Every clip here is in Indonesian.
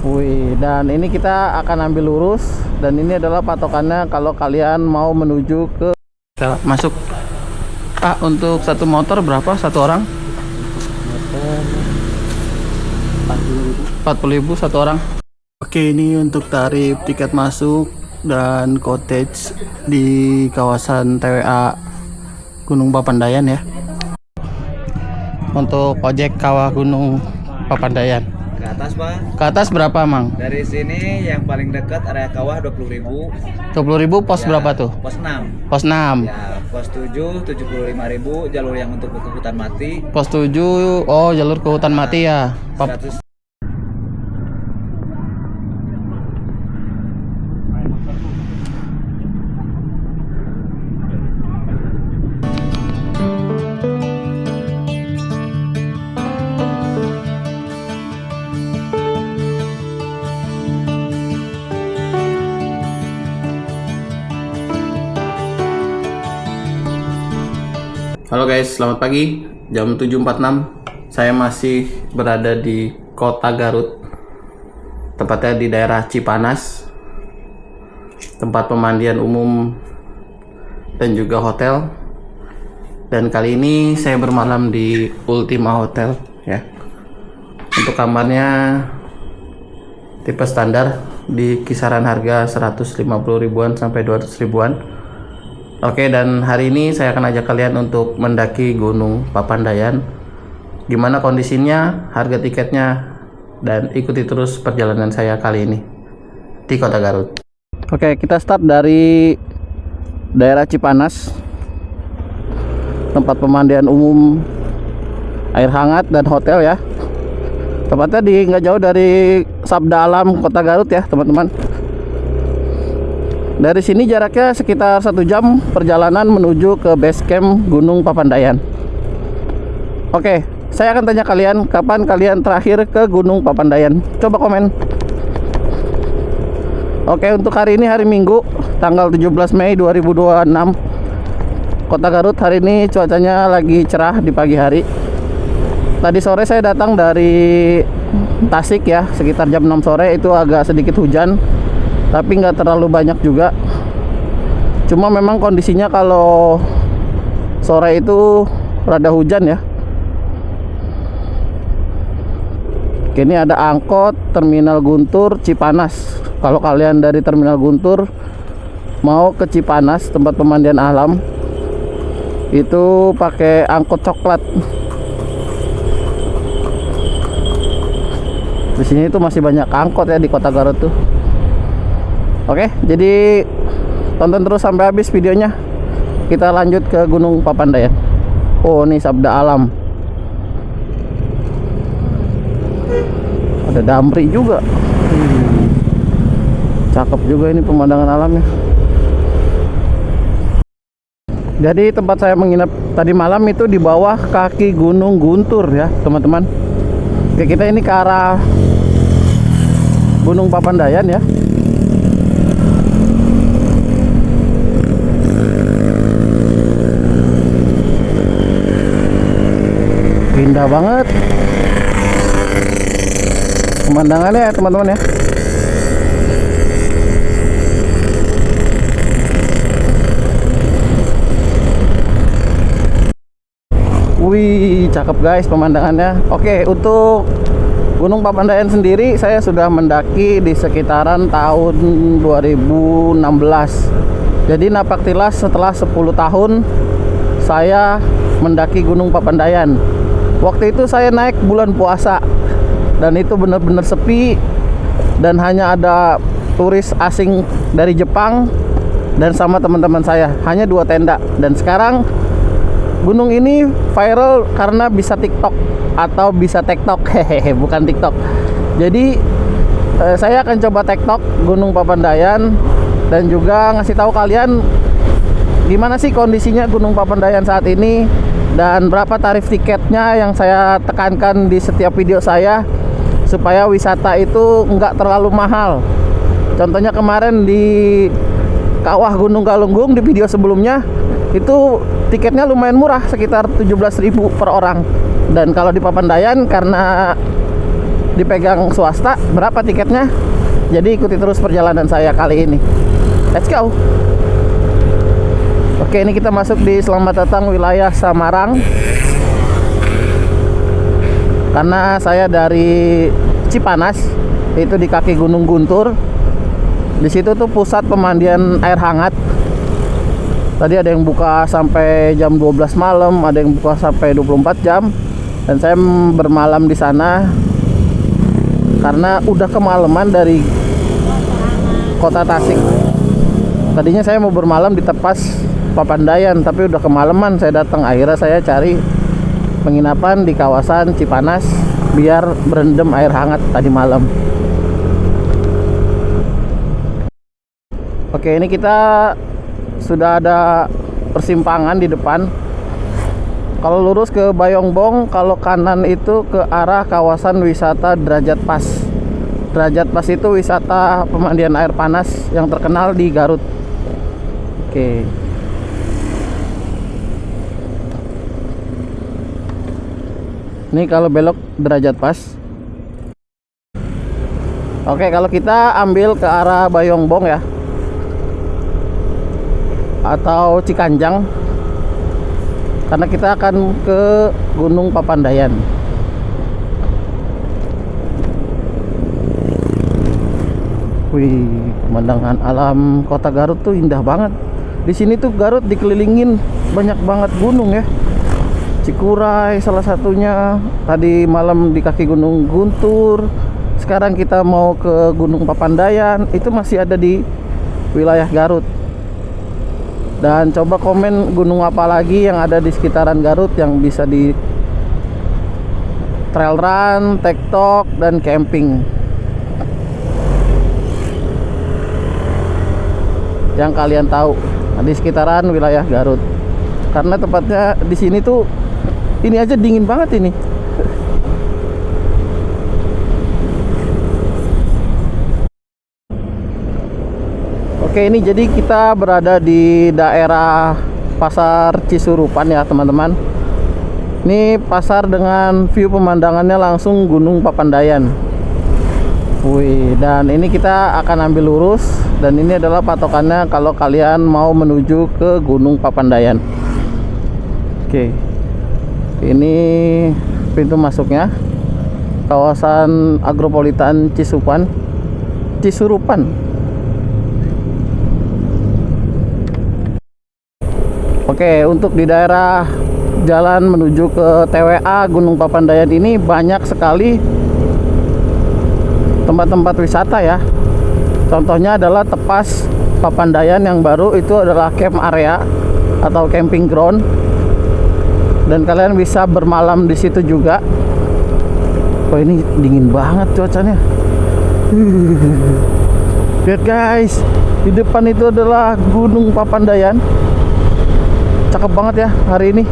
Wih, dan ini kita akan ambil lurus, dan ini adalah patokannya kalau kalian mau menuju ke masuk. Pak, untuk satu motor berapa satu orang? Motor 40.000 satu orang. Oke, ini untuk tarif tiket masuk dan cottage di kawasan TWA Gunung Papandayan ya. Untuk ojek kawah Gunung Papandayan. ke atas, Pak. Ke atas berapa, Mang? Dari sini yang paling dekat area kawah 20.000. 20.000 pos Ya, berapa tuh? Pos 6. Pos 6. Ya, pos 7 75.000 jalur yang untuk ke hutan mati. Pos 7, oh jalur ke hutan mati ya. 100. Halo guys, selamat pagi. Jam 7.46. Saya masih berada di Kota Garut. Tepatnya di daerah Cipanas. Tempat pemandian umum dan juga hotel. Dan kali ini saya bermalam di Ultima Hotel ya. Untuk kamarnya tipe standar di kisaran harga 150 ribuan sampai 200 ribuan. Oke, dan hari ini saya akan ajak kalian untuk mendaki Gunung Papandayan. Gimana kondisinya, harga tiketnya, dan ikuti terus perjalanan saya kali ini di Kota Garut. Oke, kita start dari daerah Cipanas, tempat pemandian umum, air hangat dan hotel ya. Tepatnya di nggak jauh dari Sabda Alam Kota Garut ya teman-teman. Dari sini jaraknya sekitar 1 jam perjalanan menuju ke base camp Gunung Papandayan. Oke, saya akan tanya kalian kapan kalian terakhir ke Gunung Papandayan. Coba komen. Oke, untuk hari ini hari Minggu tanggal 17 Mei 2026. Kota Garut hari ini cuacanya lagi cerah di pagi hari. Tadi sore saya datang dari Tasik ya, sekitar jam 6 sore itu agak sedikit hujan. Tapi nggak terlalu banyak juga. Cuma memang kondisinya kalau sore itu rada hujan ya. Oke, ini ada angkot Terminal Guntur Cipanas. Kalau kalian dari Terminal Guntur mau ke Cipanas tempat pemandian alam, itu pakai angkot coklat. Di sini itu masih banyak angkot ya di Kota Garut tuh. Oke, jadi tonton terus sampai habis videonya. Kita lanjut ke Gunung Papandayan. Oh, ini Sabda Alam. Ada Damri juga. Cakep juga ini pemandangan alamnya. Jadi tempat saya menginap tadi malam itu di bawah kaki Gunung Guntur ya, teman-teman. Oke, kita ini ke arah Gunung Papandayan ya. Indah banget pemandangannya ya teman-teman ya. Wih, cakep guys pemandangannya. Oke, untuk Gunung Papandayan sendiri saya sudah mendaki di sekitaran tahun 2016. Jadi napaktilas setelah 10 tahun saya mendaki Gunung Papandayan. Waktu itu saya naik bulan puasa dan itu benar-benar sepi dan hanya ada turis asing dari Jepang dan sama teman-teman saya, hanya 2 tenda. Dan sekarang gunung ini viral karena bisa TikTok atau bisa TikTok, hehehe, bukan TikTok. Jadi saya akan coba TikTok Gunung Papandayan dan juga ngasih tahu kalian gimana sih kondisinya Gunung Papandayan saat ini dan berapa tarif tiketnya yang saya tekankan di setiap video saya supaya wisata itu nggak terlalu mahal. Contohnya kemarin di Kawah Gunung Galunggung di video sebelumnya itu tiketnya lumayan murah, sekitar 17.000 per orang. Dan kalau di Papandayan karena dipegang swasta. Berapa tiketnya? Jadi ikuti terus perjalanan saya kali ini. Let's go. Oke, ini kita masuk di selamat datang wilayah Samarang. Karena saya dari Cipanas, itu di kaki Gunung Guntur. Di situ tuh pusat pemandian air hangat. Tadi ada yang buka sampai jam 12 malam, ada yang buka sampai 24 jam. Dan saya bermalam di sana karena udah kemalaman dari kota Tasik. Tadinya saya mau bermalam di Tepas Papandayan, tapi udah kemalaman saya datang. Akhirnya saya cari penginapan di kawasan Cipanas biar berendam air hangat tadi malam. Oke, ini kita sudah ada persimpangan di depan. Kalau lurus ke Bayongbong, kalau kanan itu ke arah kawasan wisata Derajat Pas. Derajat Pas itu wisata pemandian air panas yang terkenal di Garut. Oke. Ini kalau belok Derajat Pas. Oke, kalau kita ambil ke arah Bayongbong ya, atau Cikanjang, karena kita akan ke Gunung Papandayan. Wih, pemandangan alam kota Garut tuh indah banget. Di sini tuh Garut dikelilingin banyak banget gunung ya. Cikuray salah satunya. Tadi malam di kaki Gunung Guntur. Sekarang kita mau ke Gunung Papandayan. Itu masih ada di wilayah Garut. Dan coba komen gunung apa lagi yang ada di sekitaran Garut yang bisa di trail run, tektok, dan camping. Yang kalian tahu di sekitaran wilayah Garut. Karena tepatnya di sini tuh ini aja dingin banget ini. Oke, ini jadi kita berada di daerah Pasar Cisurupan ya teman-teman. Ini pasar dengan view pemandangannya langsung Gunung Papandayan. Wih, dan ini kita akan ambil lurus. Dan ini adalah patokannya kalau kalian mau menuju ke Gunung Papandayan. Oke, ini pintu masuknya. Kawasan Agropolitan Cisurupan. Oke, untuk di daerah jalan menuju ke TWA Gunung Papandayan ini banyak sekali tempat-tempat wisata ya. Contohnya adalah Tepas Papandayan yang baru, itu adalah camp area atau camping ground. Dan kalian bisa bermalam di situ juga. Oh, ini dingin banget cuacanya. Lihat guys, di depan itu adalah Gunung Papandayan. Cakep banget ya hari ini.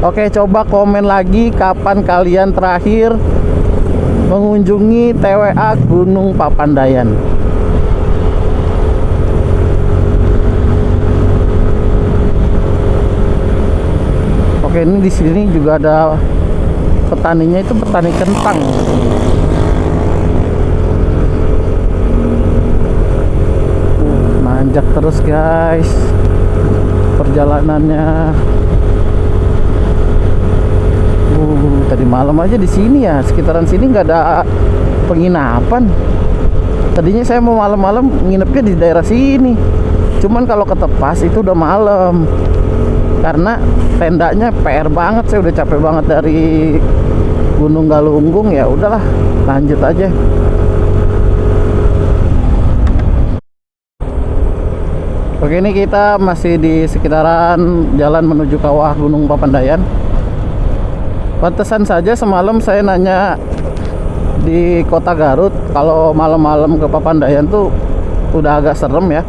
Oke, coba komen lagi kapan kalian terakhir mengunjungi TWA Gunung Papandayan. Oke, ini di sini juga ada petaninya, itu petani kentang. Nanjak terus guys perjalanannya. Tadi malam aja di sini ya, sekitaran sini nggak ada penginapan. Tadinya saya mau malam-malam nginepnya di daerah sini. Cuman kalau ke Tepas itu udah malam. Karena tendanya PR banget, saya udah capek banget dari Gunung Galunggung, ya udahlah, lanjut aja. Oke, ini kita masih di sekitaran jalan menuju kawah Gunung Papandayan. Pantesan saja semalam saya nanya di kota Garut, kalau malam-malam ke Papandayan tuh udah agak serem ya.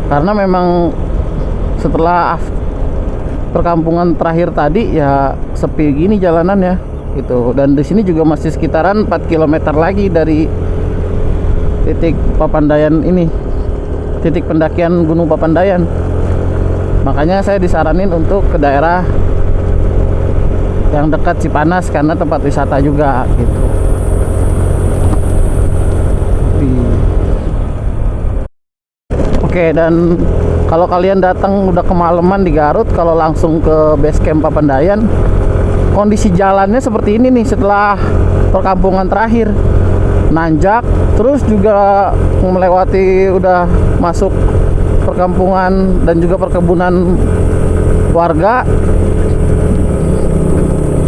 Karena memang setelah perkampungan terakhir tadi ya sepi gini jalanannya gitu. Dan di sini juga masih sekitaran 4 km lagi dari titik Papandayan ini, titik pendakian Gunung Papandayan. Makanya saya disaranin untuk ke daerah yang dekat Cipanas karena tempat wisata juga gitu. Oke, dan kalau kalian datang udah kemalaman di Garut, kalau langsung ke base camp Papandayan, kondisi jalannya seperti ini nih setelah perkampungan terakhir. Nanjak, terus juga melewati udah masuk perkampungan dan juga perkebunan warga.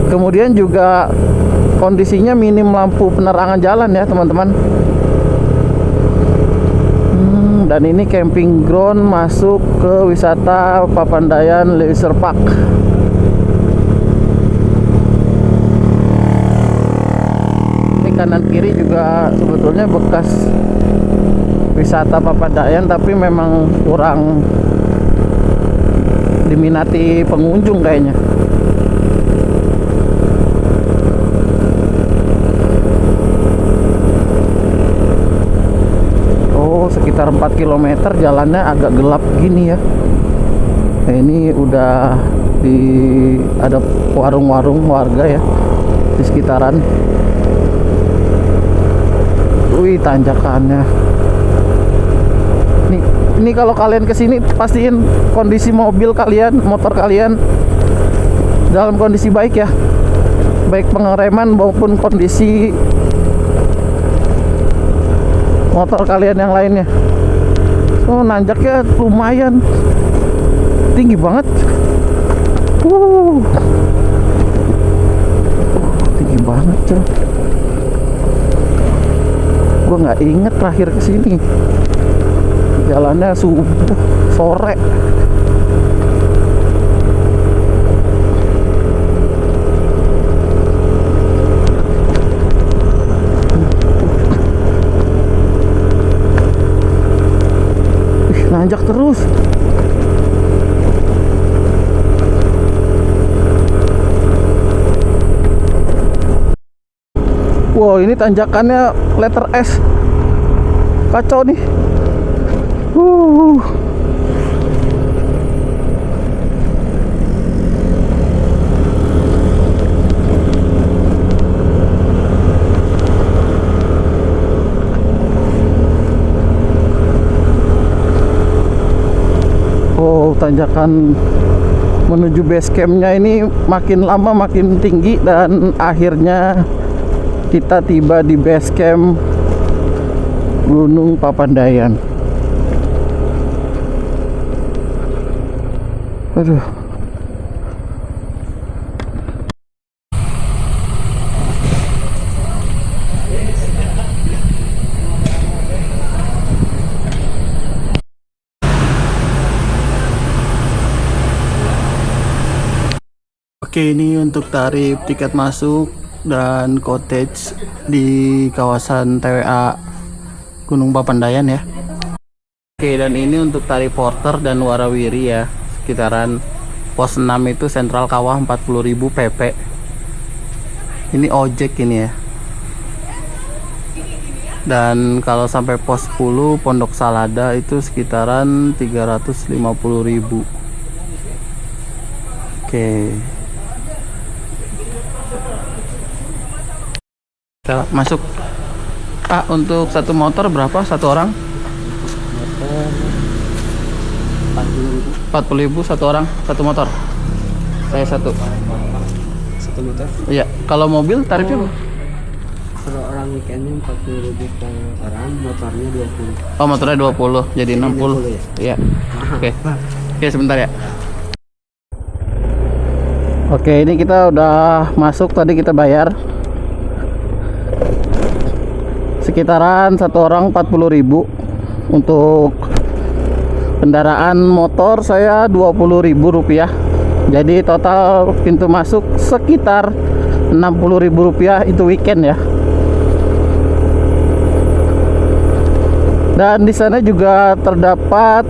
Kemudian juga kondisinya minim lampu penerangan jalan ya teman-teman. Dan ini camping ground masuk ke wisata Papandayan Leisure Park. Ini kanan kiri juga sebetulnya bekas wisata Papandayan, tapi memang kurang diminati pengunjung kayaknya. Sekitar 4 km jalannya agak gelap gini ya. Nah, ini udah ada warung-warung warga ya di sekitaran. Wih, tanjakannya. Ini kalau kalian kesini pastiin kondisi mobil kalian, motor kalian dalam kondisi baik ya, baik pengereman maupun kondisi motor kalian yang lainnya. Oh, nanjaknya lumayan tinggi banget. Tinggi banget coy. Gue nggak inget terakhir kesini. Jalannya subuh sore. Nanjak terus. Wow, ini tanjakannya letter S. Kacau nih. Tanjakan menuju base campnya ini makin lama makin tinggi, dan akhirnya kita tiba di base camp Gunung Papandayan. Aduh. Oke, ini untuk tarif tiket masuk dan cottage di kawasan TWA Gunung Papandayan ya. Oke, dan ini untuk tarif porter dan warawiri ya, sekitaran pos 6 itu Sentral Kawah 40.000 PP. Ini ojek ini ya. Dan kalau sampai pos 10 Pondok Salada itu sekitaran 350.000. Oke. Kita masuk. Untuk satu motor berapa satu orang? 40.000 satu orang, satu motor. Saya satu motor. Iya. Kalau mobil tarifnya? Kalau orang weekendnya 40.000 per orang, motornya 20. Oh, motornya 20, jadi 60. Ya? Iya. Oke. Oke, sebentar ya. Oke, ini kita udah masuk, tadi kita bayar. Sekitaran satu orang 40.000. Untuk kendaraan motor saya 20.000 rupiah. Jadi total pintu masuk sekitar 60.000 rupiah, itu weekend ya. Dan di sana juga terdapat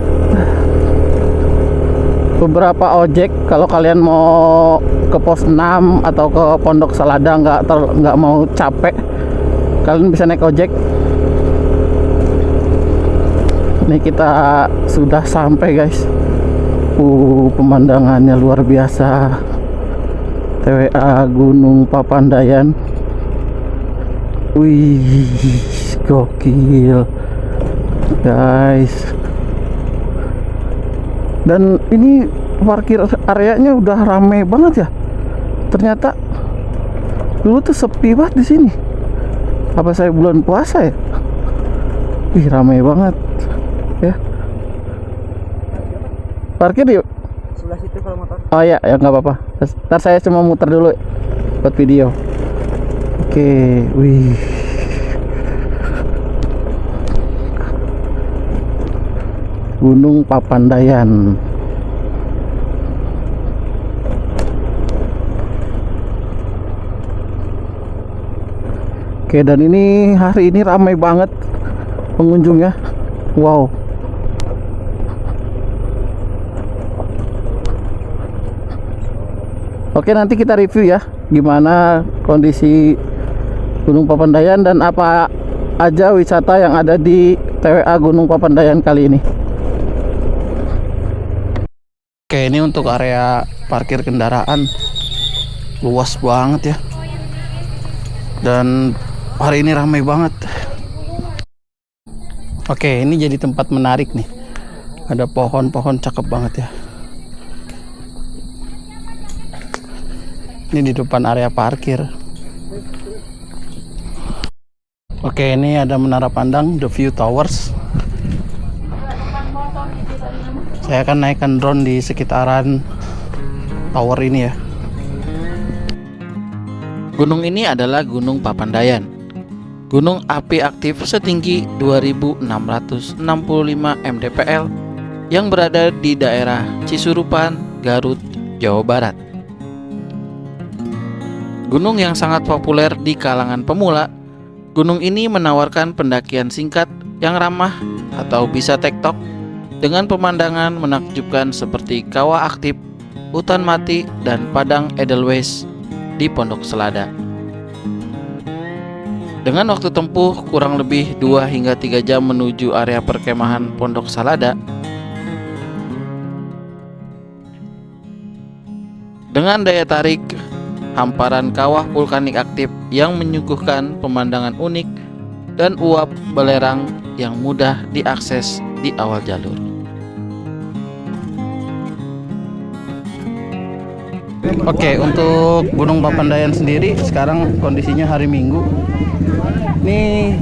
beberapa ojek. Kalau kalian mau ke pos 6 atau ke Pondok Salada nggak mau capek, kalian bisa naik ojek. Ini kita sudah sampai guys. Pemandangannya luar biasa. TWA Gunung Papandayan. Wih, gokil guys. Dan ini parkir areanya udah rame banget ya. Ternyata dulu tuh sepi banget di sini. Apa saya bulan puasa ya? Wih, rame banget ya. Parkir yuk. Sebelah situ kalau motor. Oh ya, ya nggak apa-apa. Ntar saya cuma muter dulu buat video. Oke, wih. Gunung Papandayan. Oke, dan ini hari ini ramai banget pengunjungnya. Wow. Oke, nanti kita review ya gimana kondisi Gunung Papandayan dan apa aja wisata yang ada di TWA Gunung Papandayan kali ini. Oke, ini untuk area parkir kendaraan. Luas banget ya. Dan hari ini ramai banget. Oke, ini jadi tempat menarik nih. Ada pohon-pohon cakep banget ya. Ini di depan area parkir. Oke, ini ada menara pandang The View Towers. Saya akan naikkan drone di sekitaran tower ini ya. Gunung ini adalah Gunung Papandayan. Gunung api aktif setinggi 2665 mdpl yang berada di daerah Cisurupan, Garut, Jawa Barat. Gunung yang sangat populer di kalangan pemula, gunung ini menawarkan pendakian singkat yang ramah atau bisa tektok dengan pemandangan menakjubkan seperti kawah aktif, hutan mati, dan padang Edelweiss di Pondok Selada. Dengan waktu tempuh kurang lebih 2 hingga 3 jam menuju area perkemahan Pondok Selada, dengan daya tarik hamparan kawah vulkanik aktif yang menyuguhkan pemandangan unik dan uap belerang yang mudah diakses di awal jalur. Oke, untuk Gunung Papandayan sendiri sekarang kondisinya hari Minggu. Ini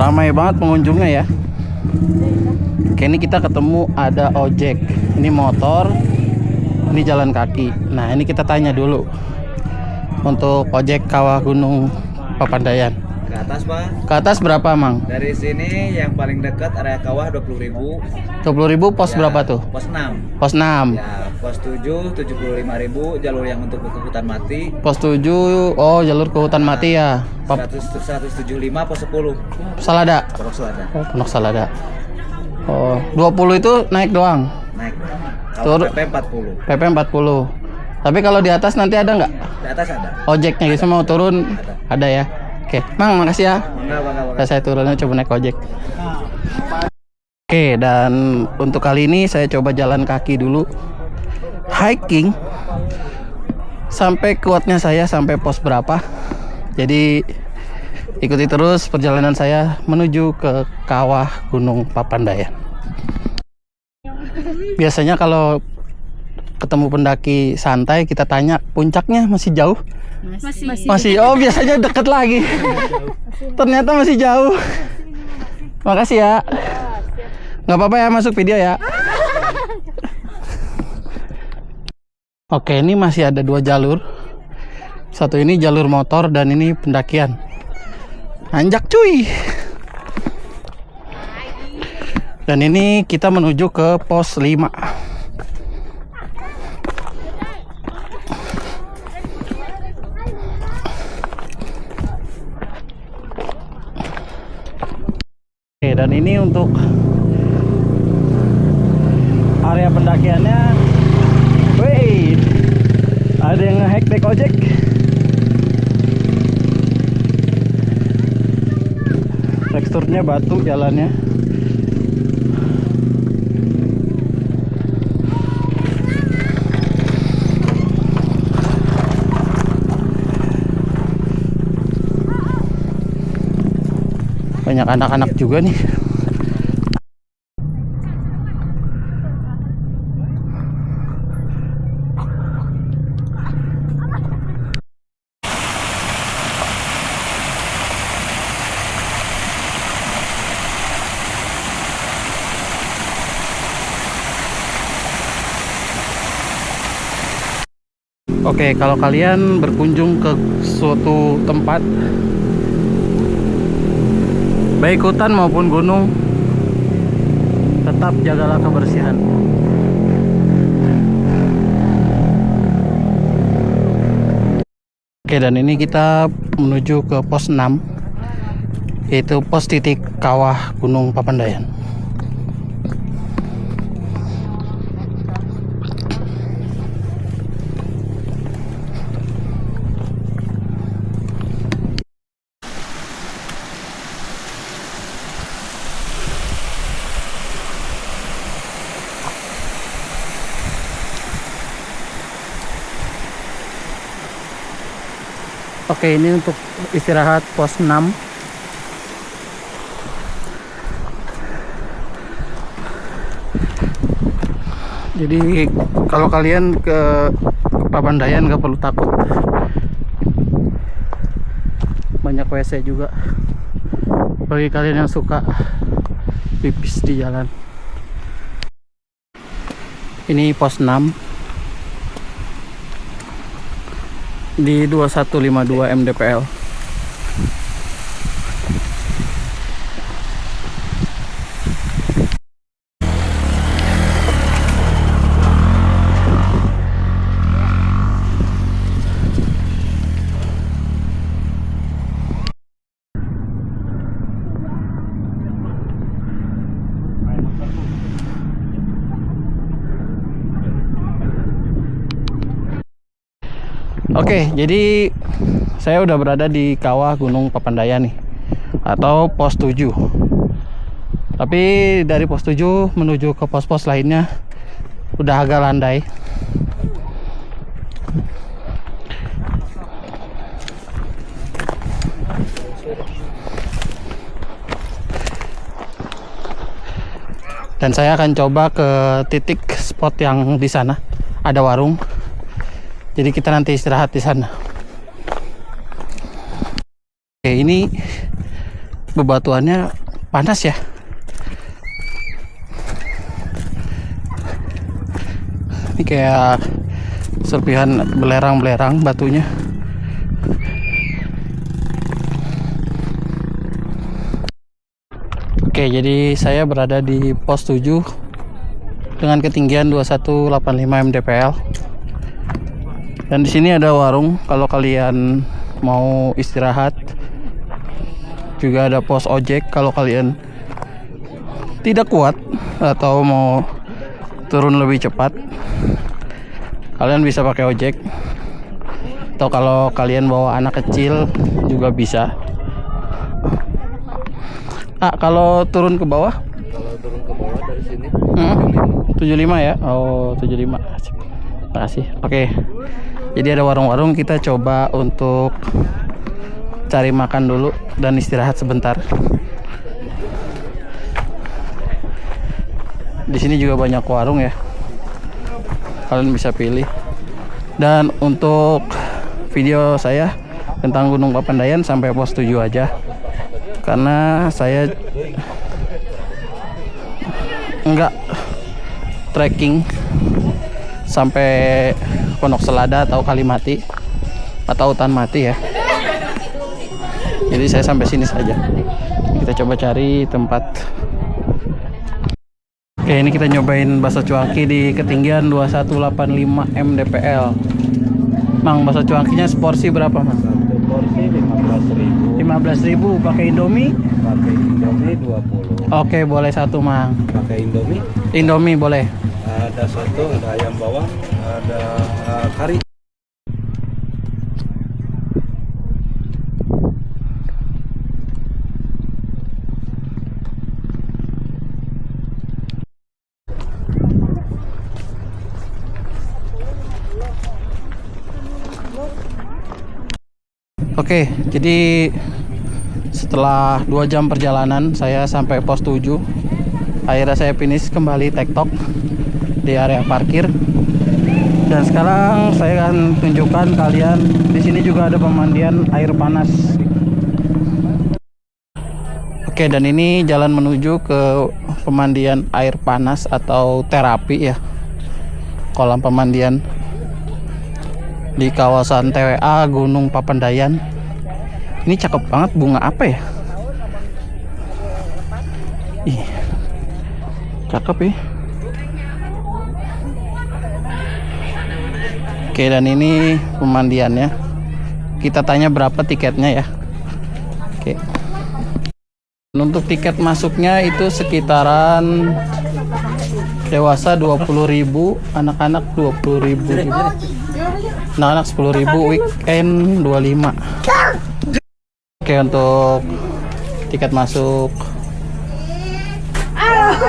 ramai banget pengunjungnya ya. Oke, ini kita ketemu ada ojek. Ini motor, ini jalan kaki. Nah, ini kita tanya dulu untuk ojek kawah Gunung Papandayan. Ke atas, Pak. Ke atas berapa, Mang? Dari sini yang paling dekat area kawah 20.000. 20.000 pos Ya, berapa tuh? Pos 6. Pos 6. Ya, pos 7 75.000 jalur yang untuk ke hutan mati. Pos 7, oh jalur ke hutan mati ya. 175 pos 10. Salada. Pondok Selada. Oh, Pondok Salada. Oh, 20 itu naik doang. Naik. Kalau Tur- PP 40. PP 40. Tapi kalau di atas nanti ada nggak? Di atas ada. Ojeknya gitu mau turun? Ada ya. Oke, Mang, makasih ya. Enggak. Saya turunnya coba naik ojek. Oke, dan untuk kali ini saya coba jalan kaki dulu. Hiking sampai kuatnya saya sampai pos berapa. Jadi ikuti terus perjalanan saya menuju ke kawah Gunung Papandayan. Biasanya kalau ketemu pendaki santai kita tanya puncaknya masih jauh. Masih. Oh, biasanya deket lagi. Ternyata masih jauh. Makasih ya. Nggak apa-apa ya masuk video ya. Oke, ini masih ada 2 jalur. Satu ini jalur motor dan ini pendakian. Anjak cuy. Dan ini kita menuju ke pos 5. Oke, dan ini untuk area pendakiannya. Wih, ada yang nge-hack naik ojek. Teksturnya batu jalannya. banyak anak-anak juga nih. Oke, kalau kalian berkunjung ke suatu tempat, baik hutan maupun gunung, tetap jagalah kebersihan. Oke, dan ini kita menuju ke pos 6, yaitu pos titik kawah Gunung Papandayan. Oke, ini untuk istirahat pos 6. Jadi kalau kalian ke Papandayan gak perlu takut, banyak WC juga bagi kalian yang suka pipis di jalan. Ini pos 6 di 2152 MDPL. Oke, jadi saya udah berada di kawah Gunung Papandayan nih, atau pos 7. Tapi dari pos 7 menuju ke pos-pos lainnya udah agak landai. Dan saya akan coba ke titik spot yang di sana ada warung. Jadi kita nanti istirahat di sana. Oke, ini bebatuannya panas ya. Ini kayak serpihan belerang-belerang batunya. Oke, jadi saya berada di pos 7 dengan ketinggian 2185 mdpl. Dan di sini ada warung kalau kalian mau istirahat. Juga ada pos ojek kalau kalian tidak kuat atau mau turun lebih cepat. Kalian bisa pakai ojek. Atau kalau kalian bawa anak kecil juga bisa. Kalau turun ke bawah? Kalau turun ke bawah dari sini 75 ya. Oh, 75. Makasih. Oke. Jadi ada warung-warung, kita coba untuk cari makan dulu dan istirahat sebentar. Di sini juga banyak warung ya. Kalian bisa pilih. Dan untuk video saya tentang Gunung Papandayan sampai pos 7 aja. Karena saya enggak trekking sampai Pondok Selada atau Kalimati atau Hutan Mati ya. Jadi saya sampai sini saja. Kita coba cari tempat. Oke, ini kita nyobain bakso cuanki di ketinggian 2185 mdpl. Mang, bakso cuankinya seporsi berapa, Mang? Satu porsi 15.000. 15.000 pakai Indomie? Pakai Indomie 20. Oke, boleh satu, Mang. Pakai Indomie Indomie boleh. ada soto, ada ayam bawang, ada kari. Oke, jadi Setelah 2 jam perjalanan saya sampai pos 7. Akhirnya saya finish kembali tektok di area parkir. Dan sekarang saya akan tunjukkan kalian, di sini juga ada pemandian air panas. Oke, dan ini jalan menuju ke pemandian air panas atau terapi ya. Kolam pemandian di kawasan TWA Gunung Papandayan. Ini cakep banget, bunga apa ya? Ih, cakep ya. Oke, dan ini pemandiannya. Kita tanya berapa tiketnya ya. Oke. Untuk tiket masuknya itu sekitaran dewasa 20.000, anak-anak 20.000 juga. Anak-anak 10.000, weekend 25. Oke, untuk tiket masuk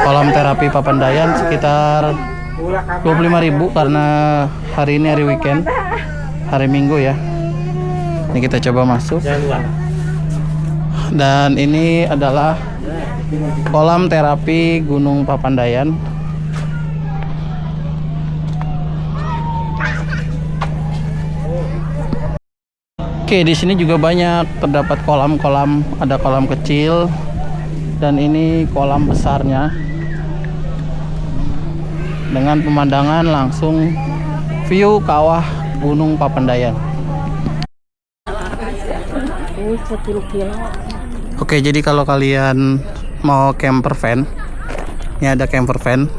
kolam terapi Papandayan sekitar 25.000 karena hari ini hari weekend, hari Minggu ya. Ini kita coba masuk. Dan ini adalah kolam terapi Gunung Papandayan. Oke, di sini juga banyak terdapat kolam-kolam, ada kolam kecil dan ini kolam besarnya dengan pemandangan langsung view kawah Gunung Papandayan. Oke, jadi kalau kalian mau camper van, ini ada camper van.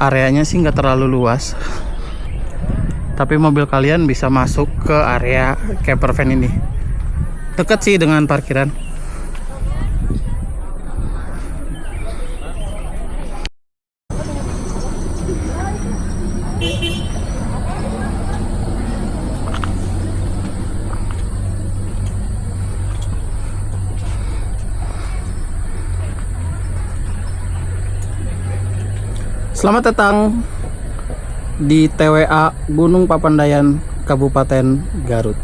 Areanya sih nggak terlalu luas, tapi mobil kalian bisa masuk ke area camper van ini. Dekat sih dengan parkiran. Selamat datang di TWA Gunung Papandayan, Kabupaten Garut.